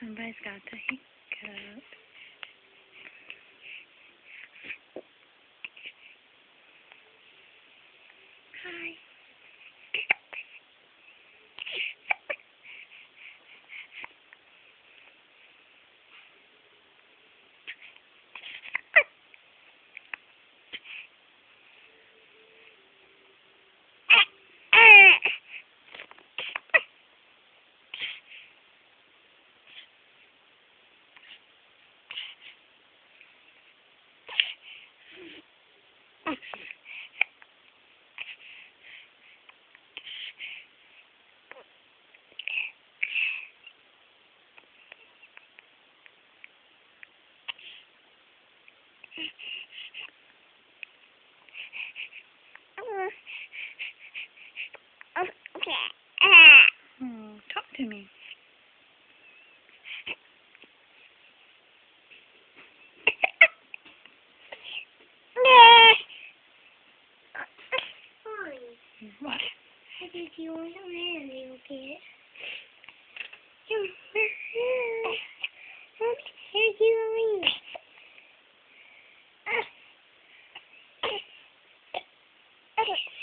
Somebody's got the hiccup. Hi. Talk to me. What? I think you want to wear a little bit. Here's your ring. Okay.